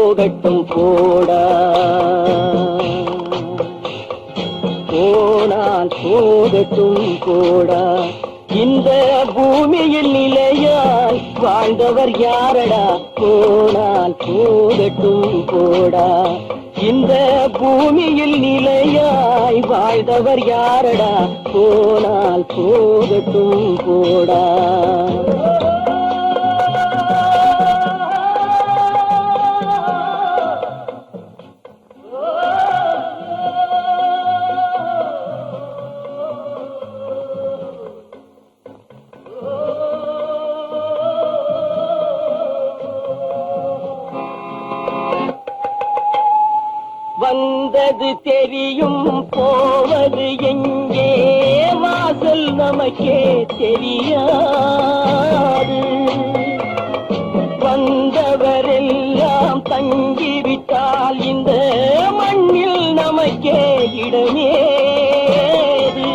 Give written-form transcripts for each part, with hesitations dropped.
போகட்டும் போடா, போனால் போகட்டும் போடா. இந்த பூமியில் நிலையாய் வாழ்ந்தவர் யாரடா, போனால் போகட்டும் போடா. இந்த பூமியில் நிலையாய் வாழ்ந்தவர் யாரடா, போனால் போகட்டும் போடா. வந்தது தெரியும், போவது எங்கே, வாசல் நமக்கே தெரியாது. வந்தவரெல்லாம் தங்கிவிட்டால் இந்த மண்ணில் நமக்கே இடமேது.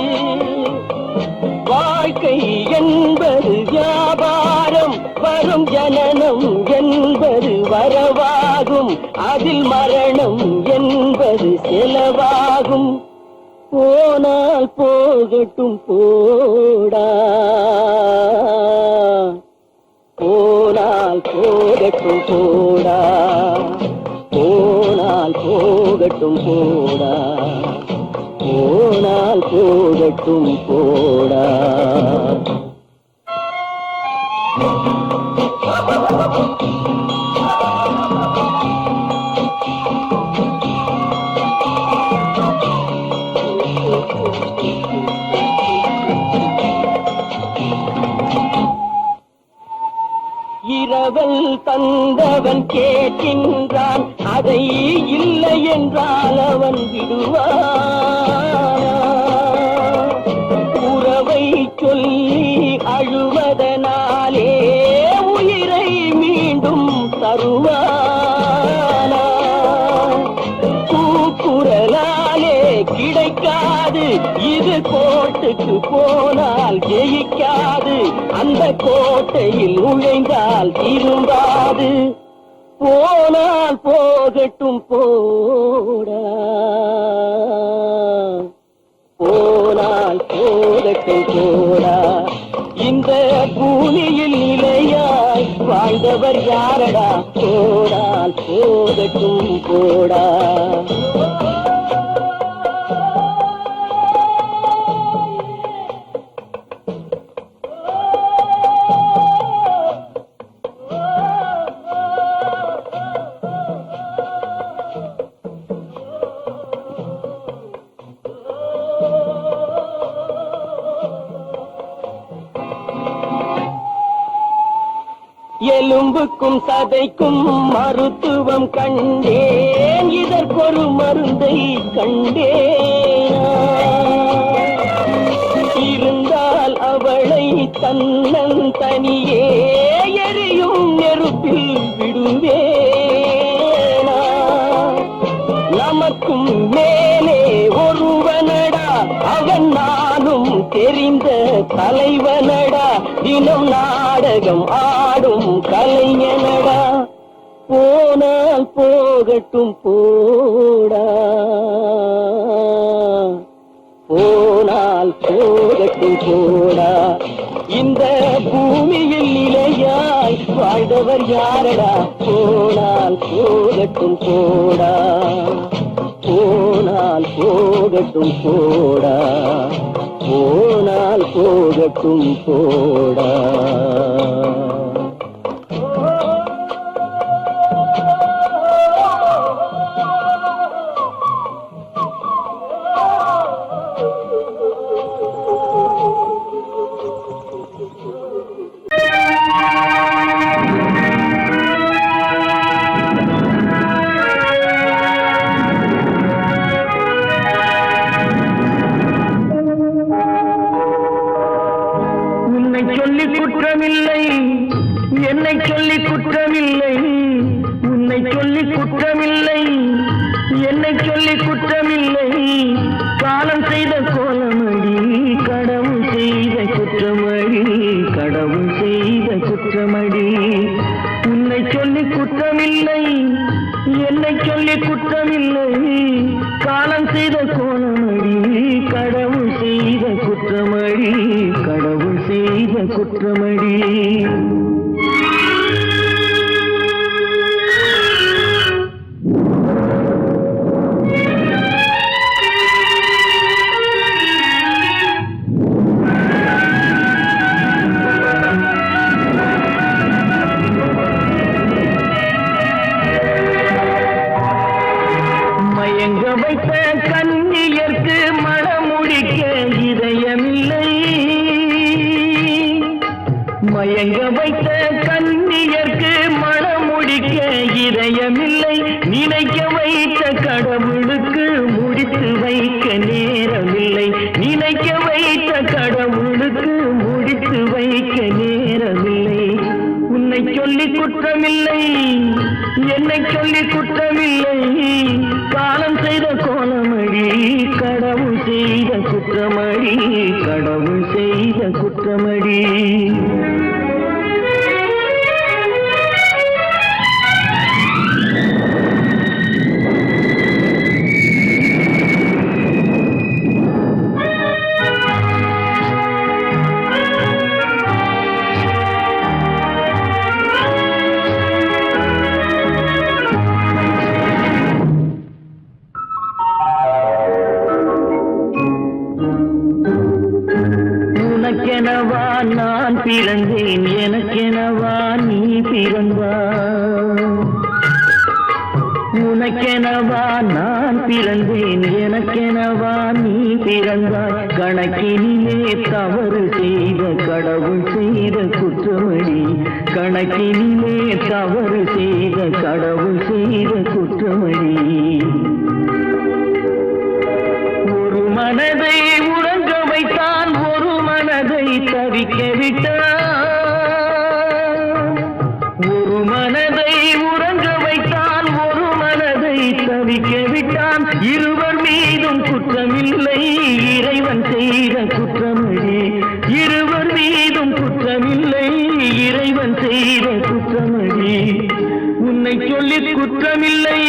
வாழ்க்கை என்பது வியாபாரம், வரும் ஜனனம் என்பது வரவாகும், அதில் மரணம் என்பது செலவாகும். போனால் போகட்டும் போடா, போனால் போகட்டும் போடா, போனால் போகட்டும் போடா, போனால் போகட்டும் போடா. இரவல் தந்தவன் கேட்கின்றான், அதை இல்லை என்றால் அவன் விடுவான். உறவை சொல்லி அழுவதனாலே உயிரை மீண்டும் தருவானா. கூக்குரலாலே கிடைக்காது, இது கோட்டுக்கு போனால் ஜெயிக்காது, அந்த கோட்டையில் நுழைந்தால் திரும்பாது. போனால் போகட்டும் போடா, போனால் போகட்டும் போடா. இந்த பூமியில் நிலையாய் வாழ்ந்தவர் யாரடா, போனால் போகட்டும் போடா. எலும்புக்கும் சதைக்கும் மருத்துவம் கண்டேன், இதற்கொரு மருந்தை கண்டேன். இருந்தால் அவளை தன்னன் தனியே எரியும் நெருப்பில் விடுவேனா. நமக்கும் மேலே ஒருவனடா, அவன் நானும் தெரிந்த தலைவனடா, தினம் நாடகம் ஆடும் கலைஞனடா. போனால் போகட்டும் போடா, போனால் போகட்டும் போடா. இந்த பூமியில் நிலையாய் வாழ்ந்தவர் யாரடா, போனால் போகட்டும் போடா, போனால் போகட்டும் போடா, போனால் போகட்டும் போடா. செய்த கோலமடி கடவுள் செய்த குற்றமடி கடவுள் செய்த குற்றமடி மயங்க வைத்த கன்னியர்க்கு மணமுடிக்க இதயமில்லை மயங்க வைத்த கன்னியர்க்கு மணமுடிக்க இதயமில்லை நினைக்க வைத்த கடவுளுக்கு முடித்து வைக்க நேரமில்லை நினைக்க வைத்த கடவுளுக்கு முடித்து வைக்க நேரமில்லை உன்னை சொல்லி குற்றமில்லை என்னை சொல்லி குற்றமில்லை காலம் செய்த கோலமடி கடவுள் செய்த குற்றமடி கடவுள் செய்த குற்றமடி உனக்கெனவா நான் பிறந்தேன் எனக்கெனவா நீ பிறந்தாய் உனக்கெனவா நான் பிறந்தேன் எனக்கெனவா நீ பிறந்தாய் கணக்கினிலே தவறு செய்த கடவுள் செய்த குற்றமடி கணக்கினிலே தவறு செய்த கடவுள் செய்த குற்றமடி ஒரு மனதை உறங்க வைத்தான் ஒரு மனதை தவிக்க விட்டான் ஒரு மனதை உறங்க வைத்தான் ஒரு மனதை தவிக்க விட்டான் இருவர் மீதும் குற்றமில்லை இறைவன் செய்த குற்றமடி இருவர் மீதும் குற்றமில்லை இறைவன் செய்த குற்றமடி உன்னை சொல்லி குற்றமில்லை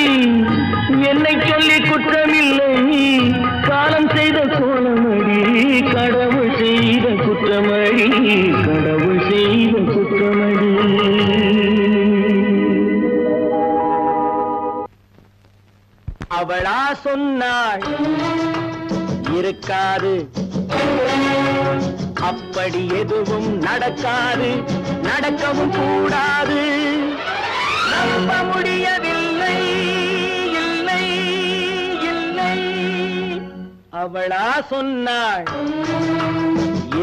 என்னை சொல்லி குற்றமில்லை காலம் செய்த கோலமடி கடவுள் செய்த குற்றமடி கடவுள் செய்த குற்றமடி அவளா சொன்னாள் இருக்காது அப்படி எதுவும் நடக்காது நடக்கவும் கூடாது நம்ப முடியவில்லை இல்லை இல்லை அவளா சொன்னாள்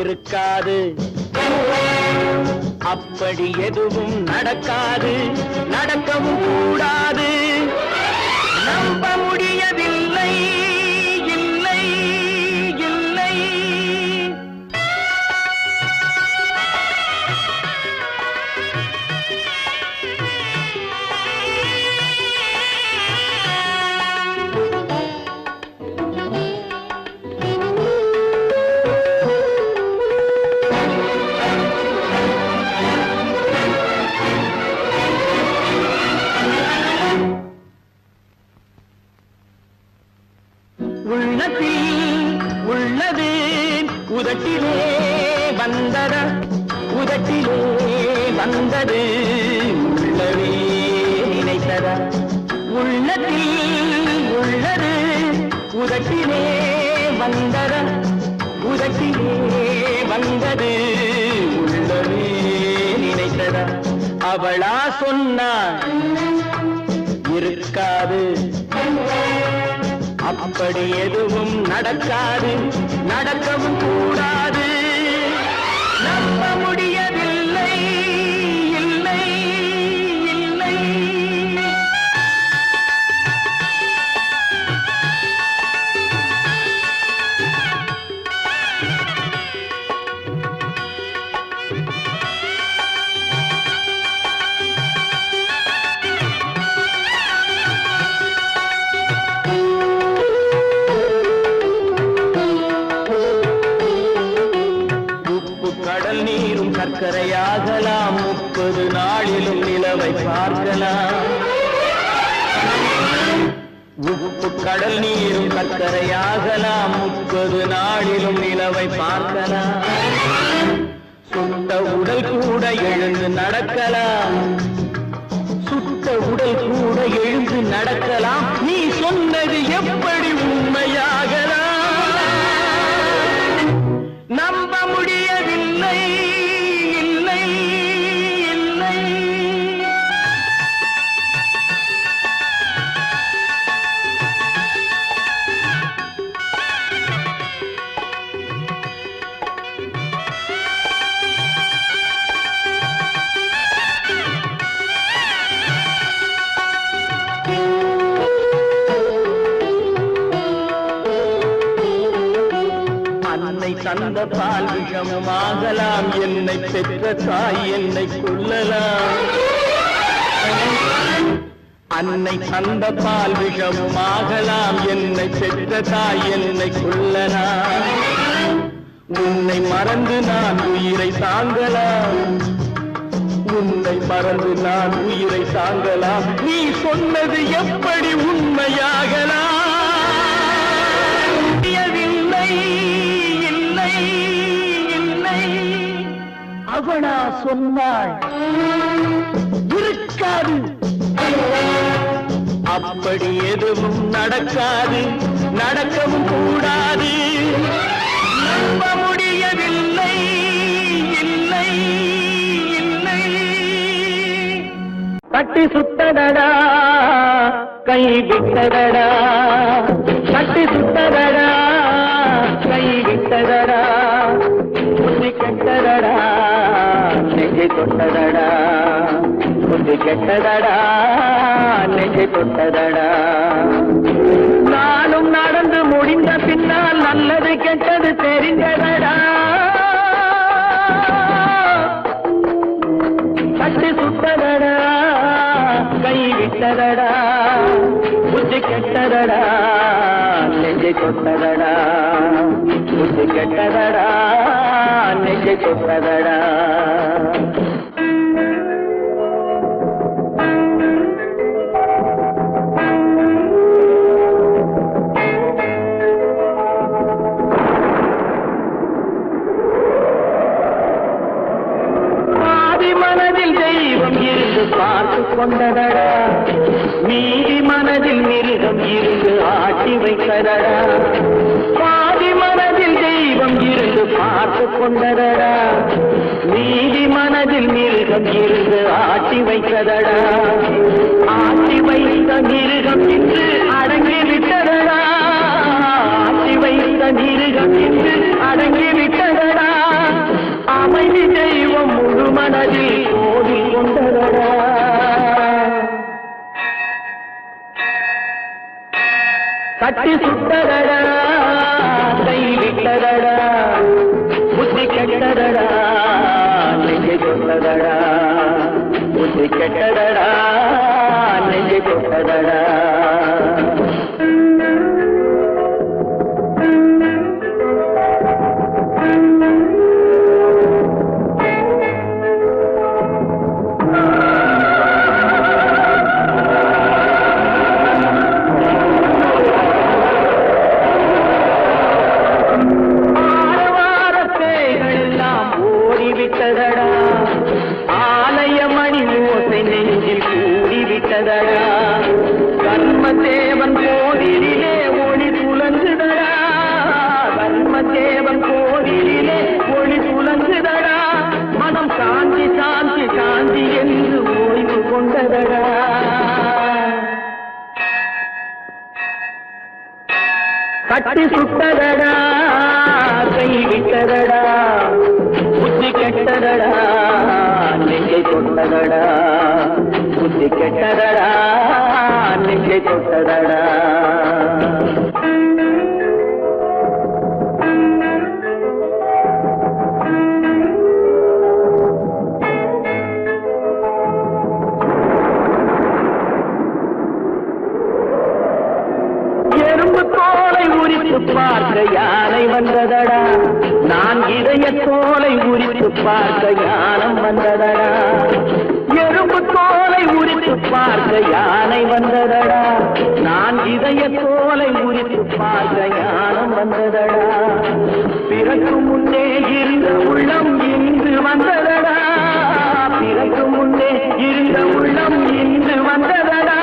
இருக்காது அப்படி எதுவும் நடக்காது நடக்கவும் கூடாது நம்ப முடியவில்லை இல்லை இல்லை உள்ளது உதட்டிலே வந்ததா உதட்டிலே வந்தது உள்ளவே நினைத்ததா உள்ளத்தில் உள்ளது உதட்டிலே வந்ததா உதட்டிலே வந்தது உள்ளவே நினைத்ததா அவளா சொன்னாள் இருக்காது அப்படி எதுவும் நடக்காது நடக்கவும் கூடாது நம்ப முடியவில்லை இல்லை இல்லை சர்க்கரையாகலாம் 30 நாளிலும் நிலவை பார்க்கலாம் உப்பு கடல் நீரும் சர்க்கரையாகலாம் 30 நாளிலும் நிலவை பார்க்கலாம் சுட்ட உடல் கூட எழுந்து நடக்கலாம் சுட்ட உடல் கூட எழுந்து நடக்கலாம் நீ சொன்னது எப்படி உண்மையாகலாம் நம்ப முடியவில்லை இல்லை இல்லை தந்த பால் விஷமாகலாம் என்னை பெற்ற தாய் என்னை கொல்லலாம் அன்னை தந்த பால் விஷமாகலாம் என்னை பெற்ற தாய் என்னை கொல்லலாம் உன்னை மறந்து நான் உயிரை தாங்கலாம் உன்னை மறந்து நான் உயிரை தாங்கலாம் நீ சொன்னது எப்படி உண்மையாகலாம் அவனா சொன்னாள் இருக்காது அப்படி எதுவும் நடக்காது நடக்கவும் கூடாது நம்ப முடியவில்லை இல்லை இல்லை கட்டி சுட்டதடா கை விட்டதடா கட்டி சுட்டதடா கை விட்டதடா புத்தி கெட்டதடா நெஞ்சை தொட்டதடா புத்தி கெட்டதடா நெஞ்சை தொட்டதடா நானும் நடந்து முடிந்த பின்னால் நல்லது கெட்டது தெரிந்ததடா கட்டி சுட்டதடா கை விட்டதடா புத்தி கெட்டதடா நெஞ்சை தொட்டதடா புத்தி கெட்டதடா நெஞ்சை தொட்டதடா மனதில் தெய்வம் இருந்து பார்த்து கொண்டதடா மீதி மனதில் மிருகம் இருந்து ஆட்டி வைத்ததடா பாதி மனதில் தெய்வம் இருந்து பார்த்து கொண்டதடா மீதி மனதில் மிருகம் இருந்து ஆட்டி வைத்ததடா ஆட்டி வைத்த மிருகம் இன்று அடங்கி விட்டதடா ஆட்டி வைத்த மிருகம் இன்று அடங்கி விட்டதடா அமைதி தெய்வம் முழு மனதில் ஓடி கொண்டதடா கட்டி சுட்டதடா கை விட்டதடா புத்தி கெட்டதடா நெஞ்சை தொட்டதடா புத்தி கெட்டதடா நெஞ்சை தொட்டதடா ஆலயமணி ஓசை நெஞ்சில் கூடிவிட்டதடா கர்மதேவன் கோவிலிலே ஒளி துலங்குதடா கர்மதேவன் கோவிலிலே ஒளி துலங்குதடா மனம் சாந்தி சாந்தி சாந்தி என்று ஓய்வு கொண்டதடா கட்டி சுட்டதடா கை விட்டதடா புத்தி கெட்டதடா நெஞ்சை தொட்டதடா புத்தி கெட்டதடா நெஞ்சை தொட்டதடா எறும்பு தோலை உரித்து பார்க்க யானை வந்ததடா நான் இதய தோலை உரித்து பார்க்க ஞானம் வந்ததடா எறும்பு தோலை உரித்து பார்க்க யானை வந்ததடா, நான் இதய தோலை உரித்து பார்க்க யானம் வந்ததடா. பிறகு முன்னே இருந்த உள்ளம் இன்று வந்ததடா, பிறகு முன்னே இருந்த உள்ளம் இன்று வந்ததடா.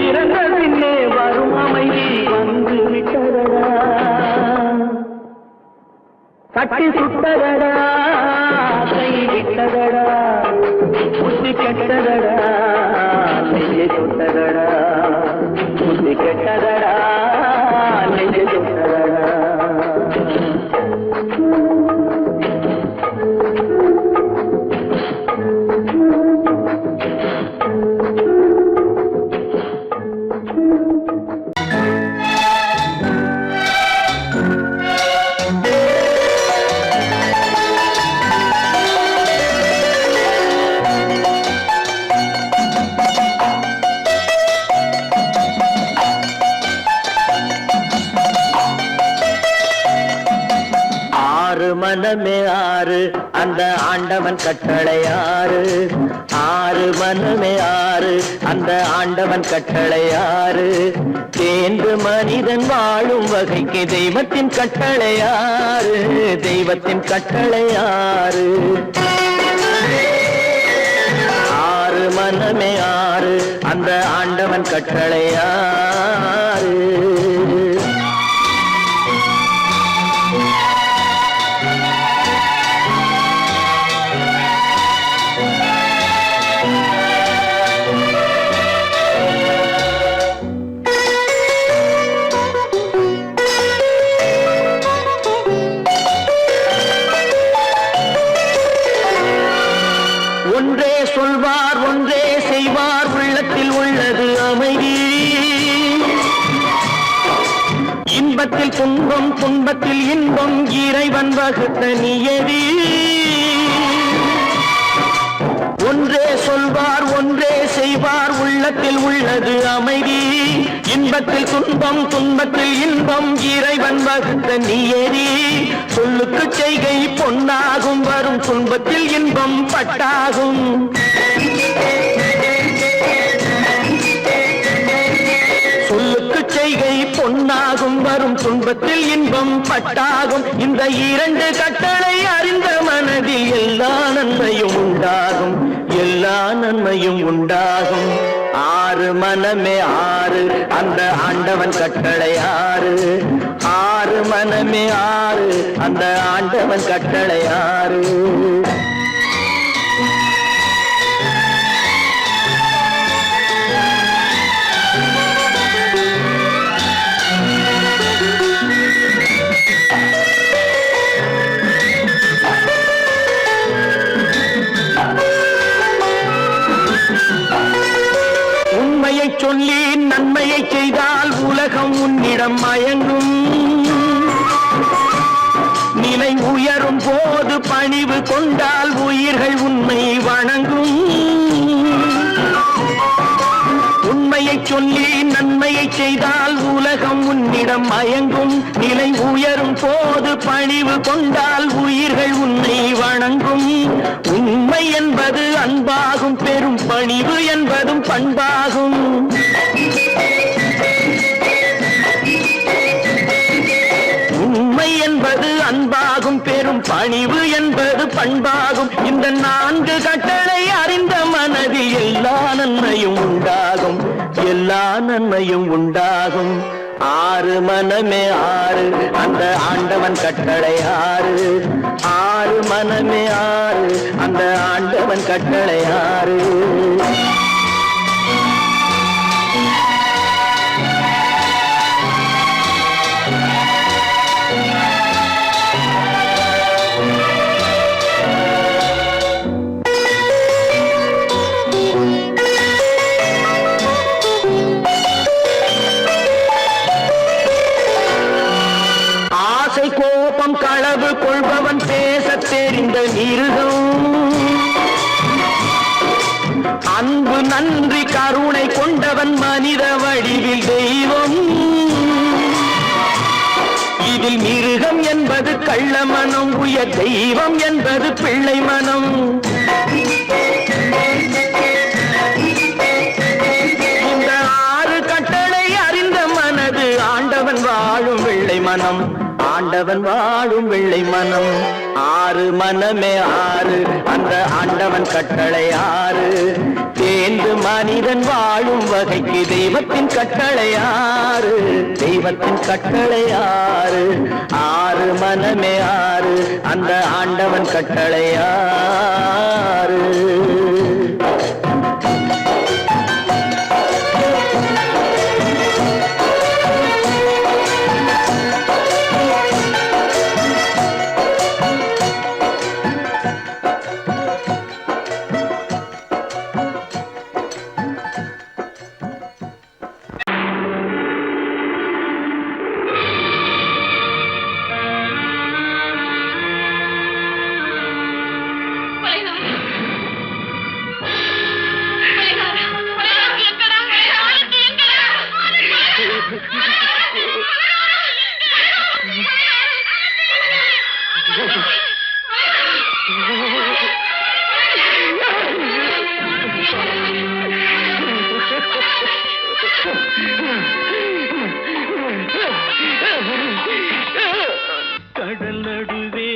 இறந்த பின்னே வரும் அமைதி வந்து விட்டதடா, கட்டி சுட்டதடா, கை விட்டதடா, புத்தி கெட்டதடா, நெஞ்சை சுட்டதடா, புத்தி கெட்டதடா, நெஞ்சை சுட்டதடா. மனமே ஆறு அந்த ஆண்டவன் கட்டளை ஆறு, ஆறு மனமே ஆறு அந்த ஆண்டவன் கட்டளை ஆறு. தேர்ந்து மனிதன் வாழும் வகைக்கு தெய்வத்தின் கட்டளை ஆறு, தெய்வத்தின் கட்டளை ஆறு. ஆறு மனமே ஆறு அந்த ஆண்டவன் கட்டளை ஆறு. ஒன்றே சொல்வார் ஒன்றே செய்வார், உள்ளத்தில் உள்ளது அமைதி. இன்பத்தில் துன்பம் துன்பத்தில் இன்பம், இறைவன் வகுத்த நியதி. ஒன்றே சொல்வார் ஒன்றே செய்வார், உள்ளத்தில் உள்ளது அமைதி. இன்பத்தில் துன்பம் துன்பத்தில் இன்பம், இறைவன் வகுத்த நியதி. சொல்லுக்கு செய்கை பொன்னாகும், வரும் துன்பத்தில் இன்பம் பட்டாகும். சொல்லுக்கு செய்கை பொன்னாகும், வரும் துன்பத்தில் இன்பம் பட்டாகும். இந்த இரண்டு கட்டளை அறிந்த மனதில் எல்லா நன்மையும் உண்டாகும், எல்லா நன்மையும் உண்டாகும். ஆறு மனமே ஆறு அந்த ஆண்டவன் கட்டளை ஆறு, ஆறு மனமே ஆறு அந்த ஆண்டவன் கட்டளை ஆறு. உண்மையை சொல்லி நன்மையை செய்தால் உலகம் உன்னிடம் மயங்கும். நிலை உயரும் போது பணிவு கொண்டால் உயிர்கள் உன்னை வணங்கும். உண்மையை சொல்லி நன்மையை செய்தால் உலகம் உன்னிடம் மயங்கும். நிலை உயரும் போது பணிவு கொண்டால் உயிர்கள் உன்னை வணங்கும். உண்மை என்பது அன்பாகும், பெரும் பணிவு என்பதும் பண்பாகும். உண்மை என்பது அன்பாகும், பெரும் பணிவு என்பது பண்பாகும். இந்த நான்கு கட்டளை அறிந்த மனதில் எல்லா நன்மையும் உண்டாகும், எல்லா நன்மையும் உண்டாகும். ஆறு மனமே ஆறு அந்த ஆண்டவன் கட்டளை ஆறு, ஆறு மனமே ஆறு அந்த ஆண்டவன் கட்டளை ஆறு. கோபம் களவு கொள்பவன் பேசத் தெரிந்த மிருகம். அன்பு நன்றி கருணை கொண்டவன் மனித வடிவில் தெய்வம். இதில் மிருகம் என்பது கள்ள மனம், உயர் தெய்வம் என்பது பிள்ளை மனம். ஆண்டவன் வாழும் வெள்ளை மனம், ஆண்டவன் வாழும் வெள்ளை மனம். ஆறு மனமே ஆறு, அந்த ஆண்டவன் கட்டளை ஆறு. தேர்ந்து மனிதன் வாழும் வகைக்கு தெய்வத்தின் கட்டளை ஆறு, தெய்வத்தின் கட்டளை ஆறு. ஆறு மனமே ஆறு, அந்த ஆண்டவன் கட்டளை ஆறு. கடல் நடுவே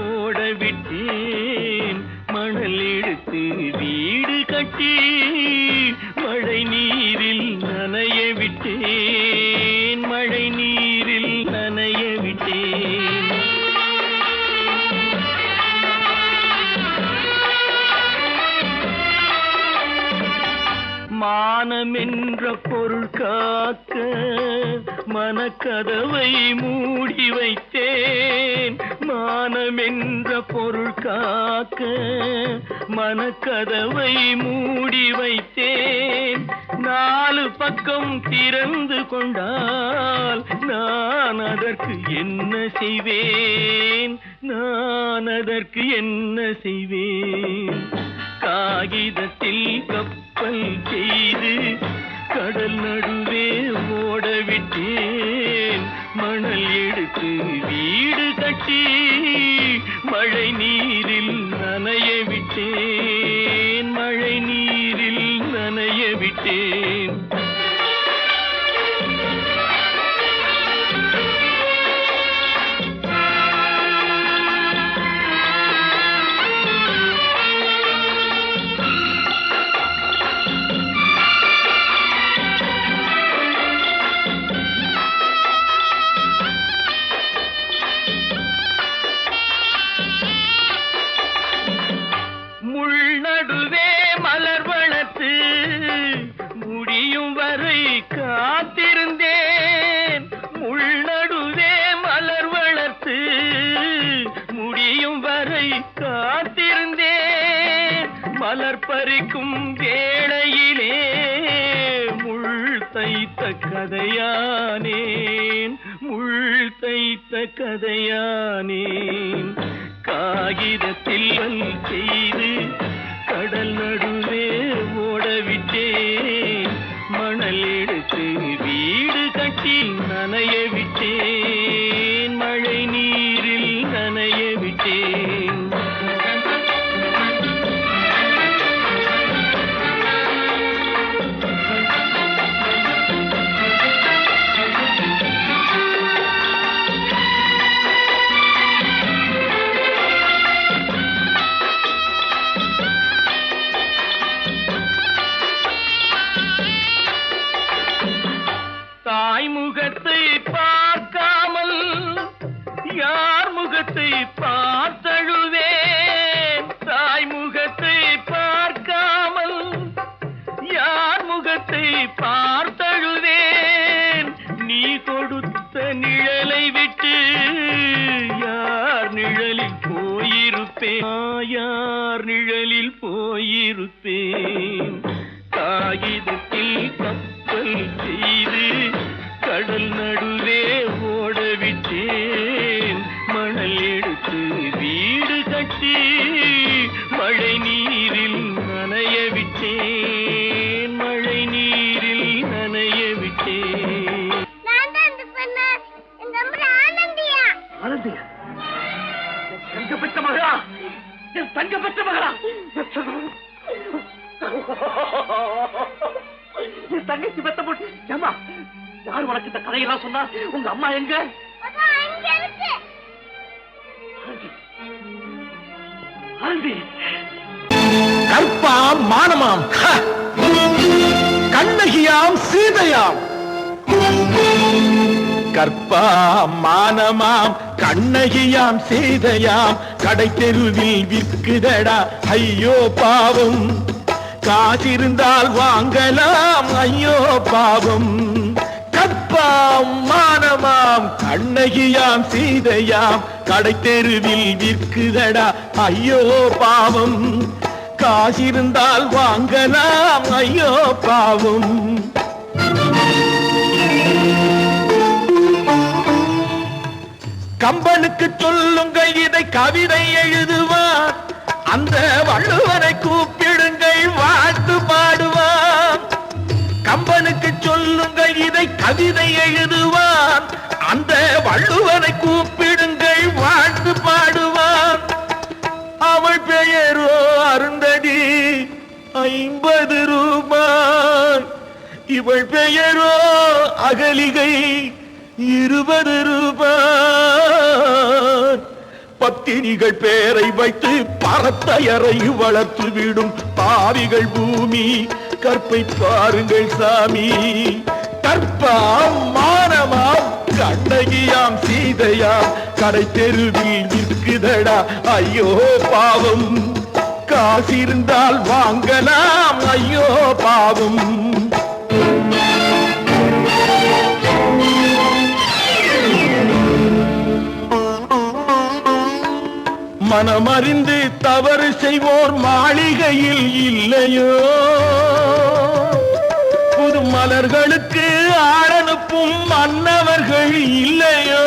ஓட விட்டேன், மணல் எடுத்து வீடு கட்டி மழை நீரில் நனைய விட்டேன், மழை நீரில் நனைய விட்டேன். மானம் என்ற பொருள் காக்க மனக்கதவை மூடி வைத்தேன், மானம் என்ற பொருள் காக்க மனக்கதவை மூடி வைத்தேன். நாலு பக்கம் திறந்து கொண்டால் நான் அதற்கு என்ன செய்வேன், நான் அதற்கு என்ன செய்வேன். காகிதத்தில் கப்பல் செய்து கடல் நடுவே ஓட விட்டேன், மணல் எடுத்து வீடு கட்டி மழை நீரில் நனைய விட்டேன், மழை நீரில் நனைய விட்டேன். முடியும் வரை காத்திருந்தேன், முள்நடுவே மலர் வளர்த்து முடியும் வரை காத்திருந்தேன். மலர் பறிக்கும் வேளையிலே முள் தைத்த கதையானேன், முள் தைத்த கதையானேன். காகிதத்தில் செய்து கடல் நடுவே ஓட விட்டேன், மணல் எடுத்து வீடு கட்டி நனைய விட்டேன், மழை நீரில் நனைய விட்டேன். தாய் முகத்தை பார்க்காமல் யார் முகத்தை பார்த்தழுவேன், தாய் முகத்தை பார்க்காமல் யார் முகத்தை பார்த்தழுவேன். நீ கொடுத்த நிழலை விட்டு யார் நிழலில் போயிருப்பேன், யார் நிழலில் போயிருப்பேன். காகிதத்தில் கப்பல் செய்து கடல் நடுவே ஓட விட்டேன், மணல் எடுத்து வீடு கட்டி மழை நீரில் நனைய விட்டேன், மழை நீரில் நனைய விட்டேன். ஆனந்தியா, தங்க பெற்ற மகளா, என் தங்க பெற்ற மகளா, என் தங்கச்சி பெத்த போட்டு ஏமா யார் உனக்கு இந்த கதையெல்லாம் சொன்னா? உங்க அம்மா எங்க? கற்பாம் மானமாம் கண்ணகியாம் சீதையாம். கற்பாம் மானமாம் கண்ணகியாம் சீதையாம் கடை தெருவில் விற்குதடா ஐயோ பாவம். காசிருந்தால் வாங்கலாம் ஐயோ பாவம். கற்பாம் மானமாம் கண்ணகியாம் சீதையாம் கடை தெருவில் விற்குதடா ஐயோ பாவம். காசிருந்தால் வாங்கலாம் ஐயோ பாவம். கம்பனுக்கு சொல்லுங்கள் இதை கவிதை எழுதுவான். அந்த வள்ளுவரை கூப்பிடுங்கள் வாழ்த்து பாடுவான். கம்பனுக்கு சொல்லுங்கள் இதை கவிதை எழுதுவான். அந்த வள்ளுவரை கூப்பிடுங்கள் வாழ்த்து பாடுவான். அவள் பெயரோ அருந்ததி 50 ரூபாய். இவள் பெயரோ அகலிகை 20 ரூபாய். பத்தினிகள் பேரை வைத்து பரத்தையரை வளர்த்து விடும் பாவிகள் பூமி. கற்பை பாருங்கள் சாமி. கற்பாம் மானமாம் கண்ணகியாம் சீதையாம் கடை தெருவில் விற்குதடா ஐயோ பாவம். காசிருந்தால் வாங்கலாம் ஐயோ பாவம். மனமறிந்து தவறு செய்வோர் மாளிகையில் இல்லையோ. புது மலர்களுக்கு ஆளனுப்பும் மன்னவர்கள் இல்லையோ.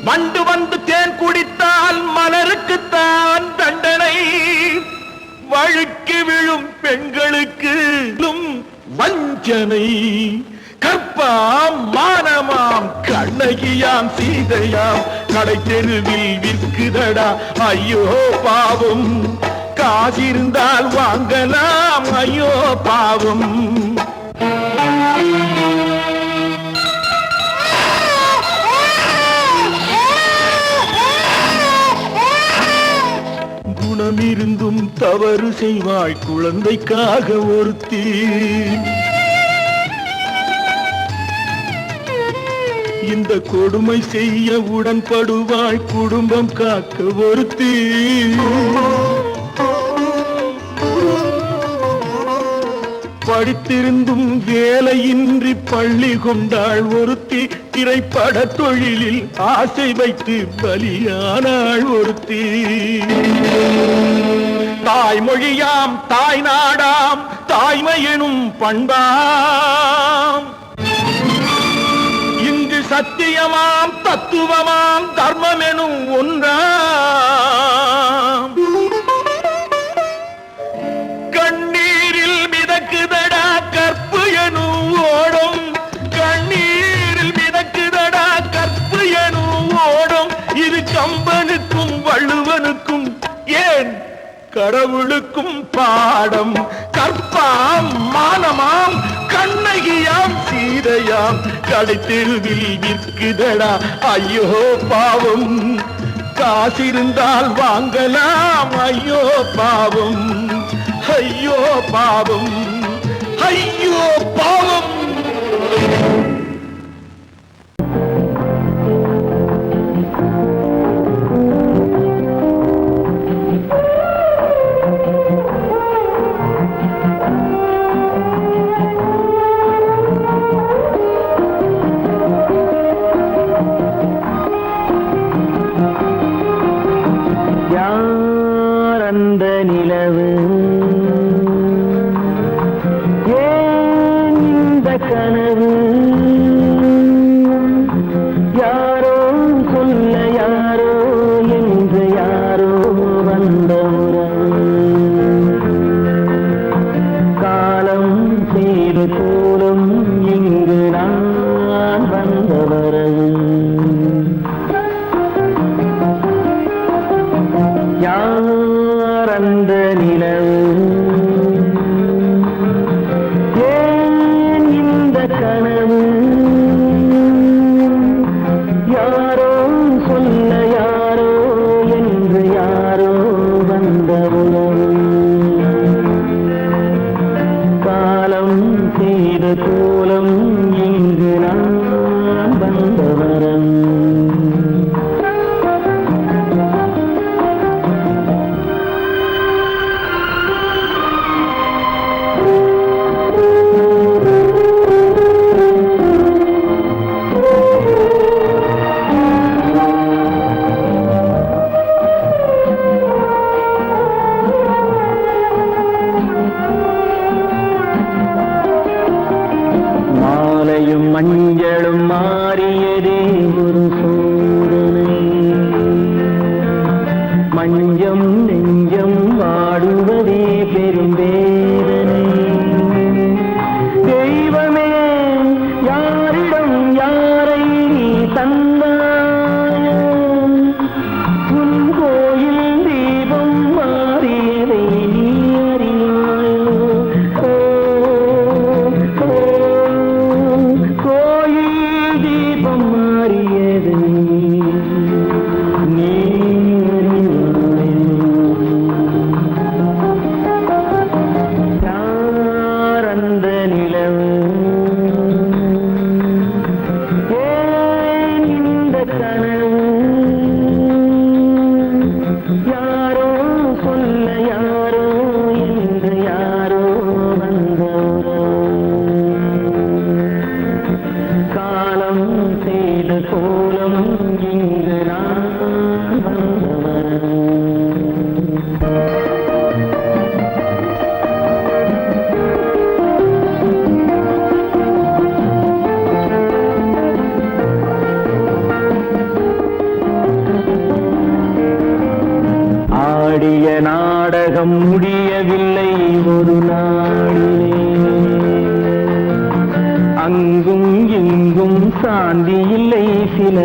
வண்டு வந்து தேன் குடித்தால் மலருக்குத்தான் தண்டனை. வழுக்கி விழும் பெண்களுக்கு வஞ்சனை. கற்பாம் மானமாம் கண்ணகியாம் சீதையாம் கடை தெருவில் விற்குதடா ஐயோ பாவம். காசிருந்தால் வாங்கலாம் ஐயோ பாவம். குணமிருந்தும் தவறு செய்வாய் குழந்தைக்காக ஒருத்தி. இந்த கொடுமை செய்ய உடன்படுவாய் குடும்பம் காக்க ஒருத்தி. படித்திருந்தும் வேலையின்றி பள்ளி கொண்டாள் ஒருத்தி. திரைப்பட தொழிலில் ஆசை வைத்து பலியானாள் ஒருத்தி. தாய்மொழியாம் தாய் நாடாம் தாய்மையெனும் பண்பாம். சத்தியமாம் தத்துவமாம் தர்மம் எனும் ஒன்றாம். கண்ணீரில் மிதக்குதடா கற்பு எனும் ஓடும். கண்ணீரில் மிதக்குதடா கற்பு எனும் ஓடும். இது கம்பனுக்கும் வள்ளுவனுக்கும் ஏன் கடவுளுக்கும் பாடம். கற்பாம் மானமாம் கண்ணகியாம் சீதையாம் கடை தெருவில் விற்குதடா ஐயோ பாவம். காசிருந்தால் வாங்கலாம் ஐயோ பாவம். ஐயோ பாவம். ஐயோ பாவம். அந்த நிலவு ஏன் இந்த கனவு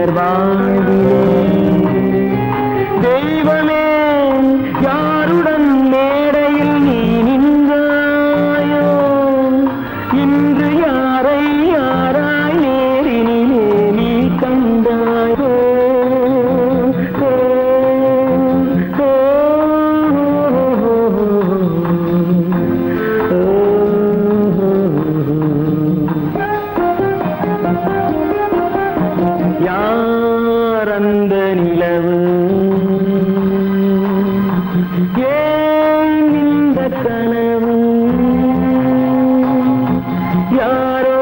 உயர் வாழ்விலே தெய்வமே யாருடன் மேடையில் நீ நின்றாயோ இன்று யாரை யாராய் நேரினிலே நீ கண்டாயோ யார் அந்த நிலவு ஏன் இந்த கனவு யாரோ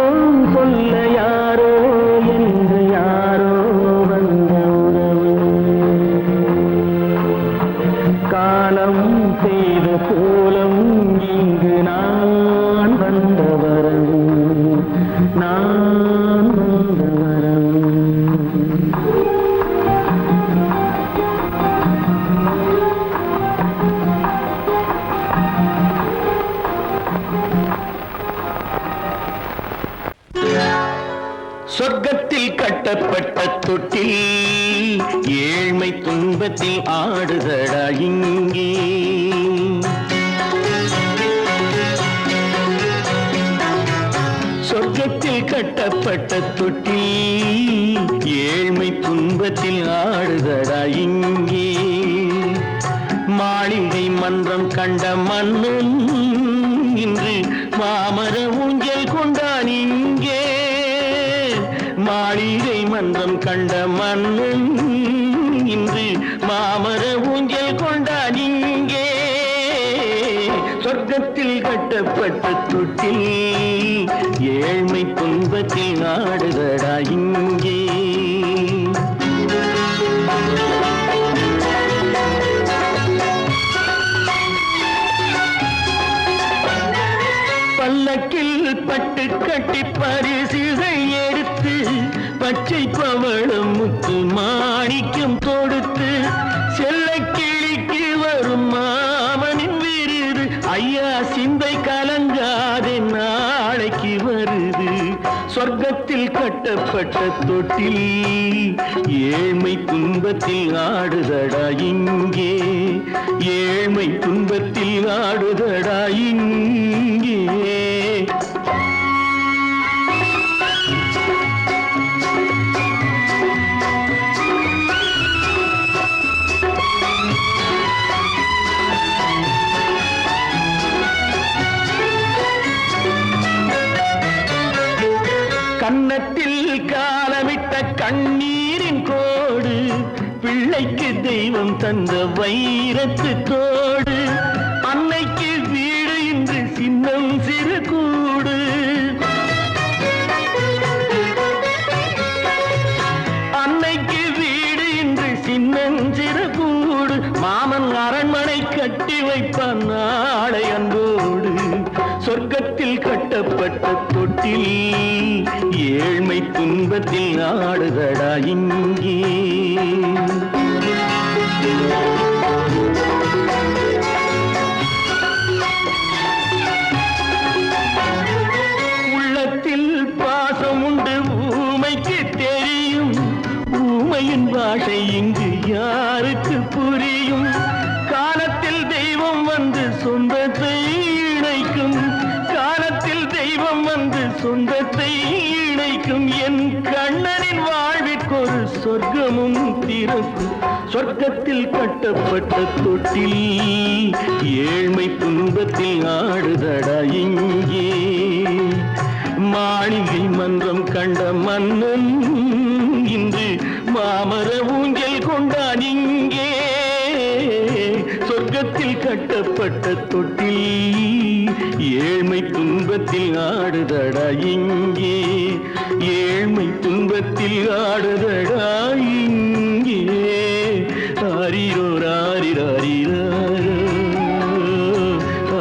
சொல்ல யாரோ என்று யாரோ வந்த உறவு காலம் செய்த கோலம் இங்கு நான் வந்த வரவு நான் வந்த வரவு சொர்க்கத்தில் கட்டப்பட்ட தொட்டில் ஏழ்மை துன்பத்தில் ஆடுதடா இங்கே சொர்க்கத்தில் கட்டப்பட்ட தொட்டில் ஏழ்மை துன்பத்தில் ஆடுதடா இங்கே மாளிகை மன்றம் கண்ட மன்னன் இன்று மாமர ஊஞ்சல் கொண்டான் இங்கே மாளிகை மன்றம் கண்ட மன்னன் இன்று மாமர ஊஞ்சல் கொண்டான் இங்கே சொர்க்கத்தில் கட்டப்பட்ட தொட்டில் ஏழ்மை துன்பத்தில் ஆடுதடா இங்கே பல்லக்கில் பட்டு கட்டி பரிசுகள் எடுத்து பச்சை பவளம் முத்து மாணிக்கம் தொடுத்து செல்ல கிளிக்கு வரும் மாமனின் விருது ஐயா சிந்தை கலங்காதே நாளைக்கு வருது சொர்க்கத்தில் கட்டப்பட்ட தொட்டில் ஏழ்மை துன்பத்தில் ஆடுதடா இங்கே ஏழ்மை துன்பத்தில் ஆடுதடா இங்கே கன்னத்தில் காலமிட்ட கண்ணீரின் கோடு பிள்ளைக்கு தெய்வம் தந்த வைரத்து தோடு அன்னைக்கு வீடு இன்று சின்னம் சிறு கூடு அன்னைக்கு வீடு இன்று சின்னம் சிறு கூடு மாமன் அரண்மனை கட்டி வைப்பான் நாளை அன்போடு சொர்க்கத்தில் கட்டப்பட்ட தொட்டில் ஏழ்மை துன்பத்தில் ஆடுதடா இங்கே உள்ளத்தில் பாசம் உண்டு ஊமைக்கு தெரியும் ஊமையின் பாஷை இங்கு யாருக்கு புரியும் காலத்தில் தெய்வம் வந்து சொந்தத்தை இணைக்கும் காலத்தில் தெய்வம் வந்து சொந்தத்தை இணைக்கும் என் கண்ணனின் வாழ்விற்கொரு சொர்க்கமும் திறக்கும் சொர்க்கத்தில் கட்டப்பட்ட தொட்டில் ஏழ்மை துன்பத்தில் ஆடுதடா இங்கே மாளிகை மன்றம் கண்ட மன்னன் இன்று மாமர ஊஞ்சல் கொண்டான் இங்கே சொர்க்கத்தில் கட்டப்பட்ட தொட்டில் ஏழ்மை துன்பத்தில் ஆடுதடா இங்கே ஏழ்மை துன்பத்தில் ஆடுதடா இங்கே ஆரிரோ ராரிராரிரோ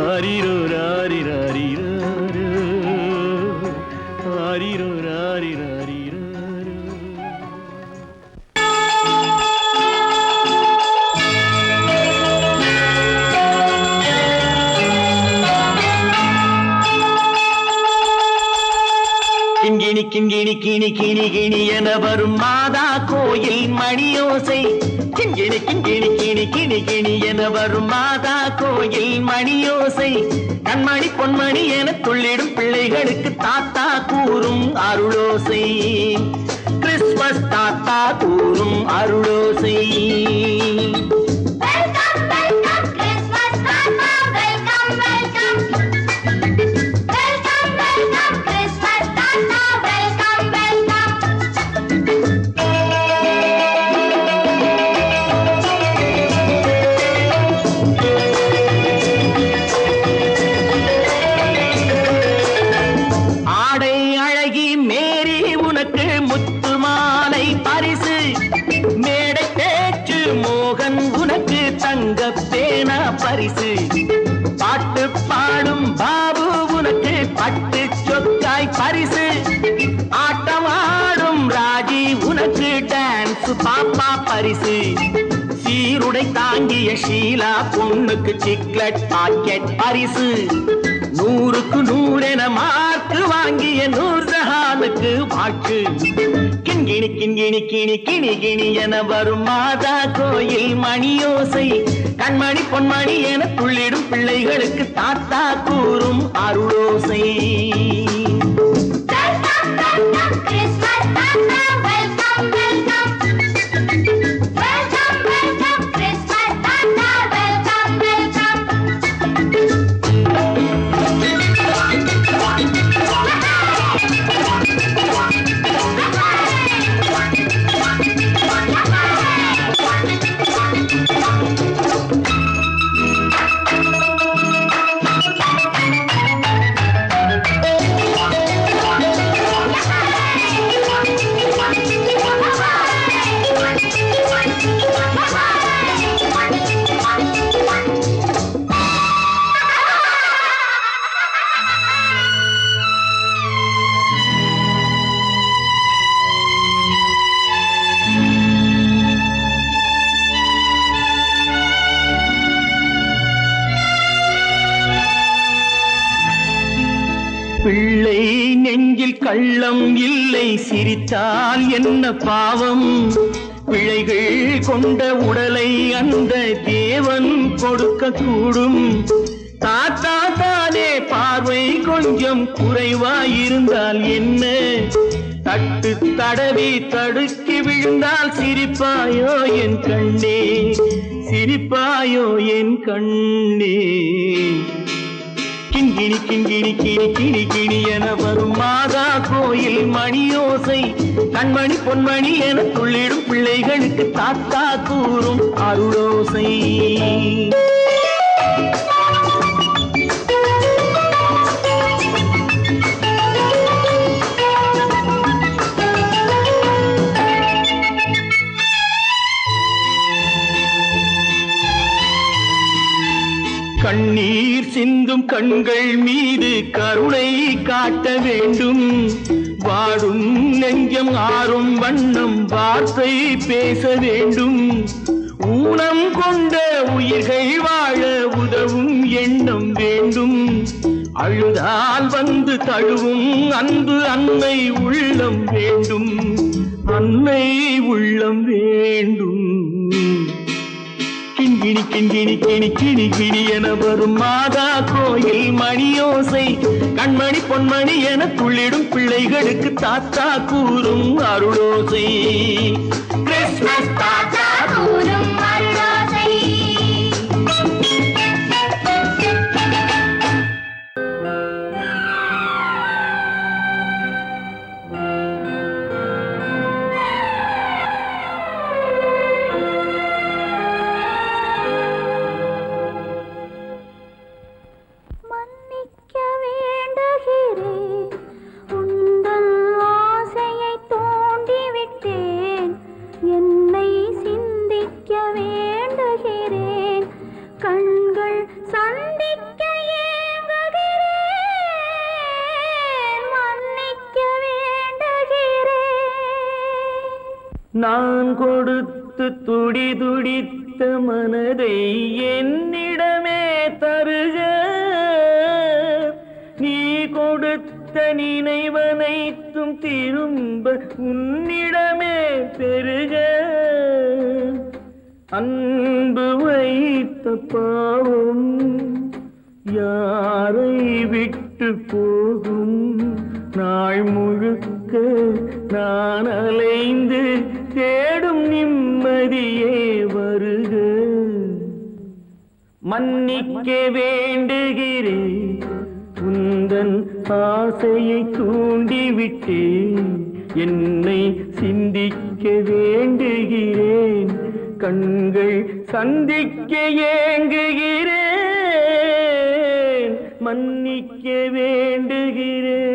ஆரிரோ ராரிராரிரோ ஆரிரோ ராரிராரிரோ கிண்கிணி கிண்கிணி கிணி கிணி கிணி என வரும் மாதா கோயில் மணியோசை. கிண்கிணி கிண்கிணி கிணி கிணி கிணி என வரும் மாதா கோயில் மணியோசை. கண்மணி பொன்மணி என துள்ளிடும் பிள்ளைகளுக்கு தாத்தா கூறும் அருளோசை. கிறிஸ்துமஸ் தாத்தா கூறும் அருளோசை. பரிசு பாட்டு பாடும் பாபு உனக்கு பட்டு சொக்காய் பரிசு. ஆட்டமாடும் ராஜி உனக்கு டான்ஸ் பாப்பா பரிசு. சீருடை தாங்கிய ஷீலா பொண்ணுக்கு சிக்லெட் பாக்கெட் பரிசு. 100க்கு 100 என மார்க்கு வாங்கிய நூர்ஜஹானுக்கு வாழ்த்து. கிண்கிணி கிண்கிணி கிணி கிணி கிணி என வரும் மாதா கோயில் மணியோசை. கண்மணி பொன்மணி என துள்ளிடும் பிள்ளைகளுக்கு தாத்தா கூறும் அருளோசை. பிள்ளை நெஞ்சில் கள்ளம் இல்லை, சிரித்தால் என்ன பாவம். பிழைகள் கொண்ட உடலை அந்த தேவன் கொடுக்க கூடும். தாத்தா தானே பார்வை கொஞ்சம் குறைவாயிருந்தால் என்ன? தட்டு தடவி தடுக்கி விழுந்தால் சிரிப்பாயோ என் கண்ணே, சிரிப்பாயோ என் கண்ணே. கிண்கிணி கிண்கிணி கிணி கிணி கிணி என வரும் மாதா கோயில் மணியோசை. கண்மணி பொன்மணி என துள்ளிடும் பிள்ளைகளுக்கு தாத்தா கூறும் அருளோசை. கண்ணீர் சிந்தும் கண்கள் மீது கருணை காட்ட வேண்டும். வாடும் நெஞ்சம் ஆறும் வண்ணம் வார்த்தை பேச வேண்டும். ஊனம் கொண்ட உயிர்கள் வாழ உதவும் எண்ணம் வேண்டும். அழுதால் வந்து தழுவும் அன்பு அன்னை உள்ளம் வேண்டும், அன்னை உள்ளம் வேண்டும். கிண்கிணி கிண்கிணி கிணி கிணி கிணி என வரும் மாதா கோயில் மணியோசை. கண்மணி பொன்மணி என துள்ளிடும் பிள்ளைகளுக்கு தாத்தா கூறும் அருளோசை. கிறிஸ்துமஸ் தாத்தா கூறும் அருளோசை. நான் கொடுத்து துடி துடித்த மனதை என்னிடமே தருக. நீ கொடுத்த நினைவனைத்தும் திரும்ப உன்னிடமே பெருக அன்பு வைத்த பாவம் யாரை விட்டு போகும் நாள் முழுக்க நான் அலைந்து தேடும் நிம்மதியே வருக மன்னிக்க வேண்டுகிறேன் உந்தன் ஆசையை தூண்டிவிட்டேன் என்னை சிந்திக்க வேண்டுகிறேன் கண்கள் சந்திக்க ஏங்குகிறேன் மன்னிக்க வேண்டுகிறேன்